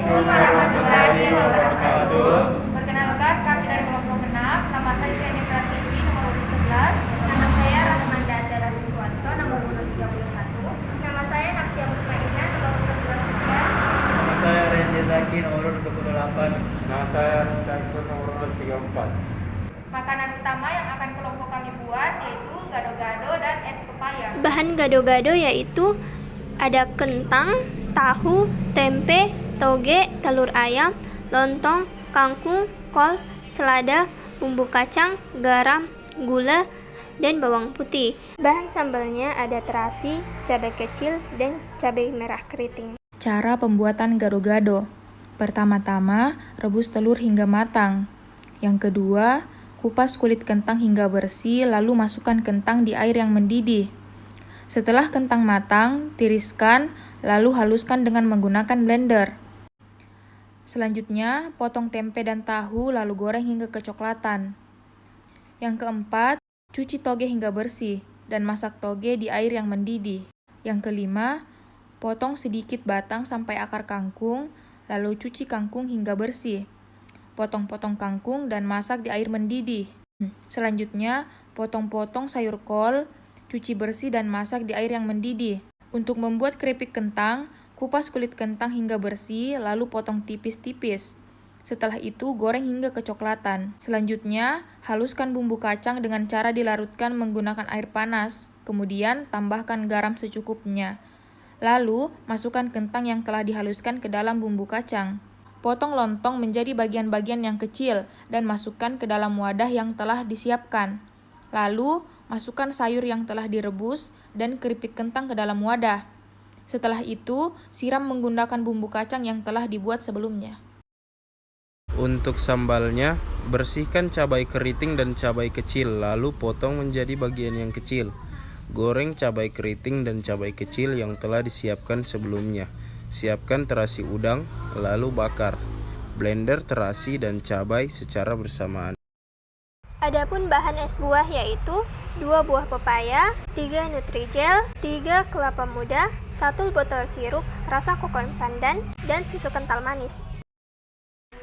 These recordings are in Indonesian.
Assalamualaikum warahmatullahi wabarakatuh. Perkenalkan, kami dari kelompok 6. Nama saya Jenny Pratiwi, nomor urut 11. Nama saya Rahmanda Andara Siswanto, nomor urut 31. Nama saya Nafsia Mutmainah, nomor urut 23. Nama saya Rendy Zaki, nomor urut 28. Nama saya Syaikur, nomor urut 34. Makanan utama yang akan kelompok kami buat yaitu gado-gado dan es pepaya. Bahan gado-gado yaitu ada kentang, tahu, tempe, toge, telur ayam, lontong, kangkung, kol, selada, bumbu kacang, garam, gula, dan bawang putih. Bahan sambalnya ada terasi, cabai kecil, dan cabai merah keriting. Cara pembuatan gado-gado. Pertama-tama, rebus telur hingga matang. Yang kedua, kupas kulit kentang hingga bersih, lalu masukkan kentang di air yang mendidih. Setelah kentang matang, tiriskan, lalu haluskan dengan menggunakan blender. Selanjutnya, potong tempe dan tahu, lalu goreng hingga kecoklatan. Yang keempat, cuci toge hingga bersih, dan masak toge di air yang mendidih. Yang kelima, potong sedikit batang sampai akar kangkung, lalu cuci kangkung hingga bersih. Potong-potong kangkung dan masak di air mendidih. Selanjutnya, potong-potong sayur kol, cuci bersih dan masak di air yang mendidih. Untuk membuat keripik kentang, kupas kulit kentang hingga bersih, lalu potong tipis-tipis. Setelah itu, goreng hingga kecoklatan. Selanjutnya, haluskan bumbu kacang dengan cara dilarutkan menggunakan air panas. Kemudian, tambahkan garam secukupnya. Lalu, masukkan kentang yang telah dihaluskan ke dalam bumbu kacang. Potong lontong menjadi bagian-bagian yang kecil dan masukkan ke dalam wadah yang telah disiapkan. Lalu, masukkan sayur yang telah direbus dan keripik kentang ke dalam wadah. Setelah itu, siram menggunakan bumbu kacang yang telah dibuat sebelumnya. Untuk sambalnya, bersihkan cabai keriting dan cabai kecil, lalu potong menjadi bagian yang kecil. Goreng cabai keriting dan cabai kecil yang telah disiapkan sebelumnya. Siapkan terasi udang, lalu bakar. Blender terasi dan cabai secara bersamaan. Adapun bahan es buah yaitu 2 buah pepaya, 3 Nutrijel, 3 kelapa muda, 1 botol sirup rasa kokon pandan, dan susu kental manis.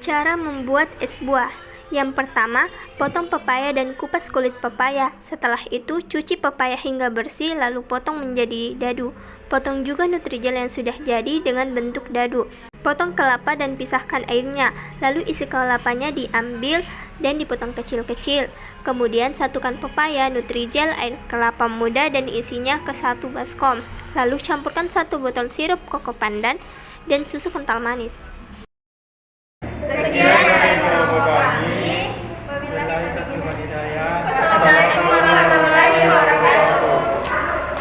Cara membuat es buah. Yang pertama, potong pepaya dan kupas kulit pepaya. Setelah itu, cuci pepaya hingga bersih lalu potong menjadi dadu. Potong juga Nutrijel yang sudah jadi dengan bentuk dadu. Potong kelapa dan pisahkan airnya. Lalu isi kelapanya diambil dan dipotong kecil-kecil. Kemudian satukan pepaya, Nutrijel, air kelapa muda dan isinya ke 1 baskom. Lalu campurkan 1 botol sirup koko pandan dan susu kental manis.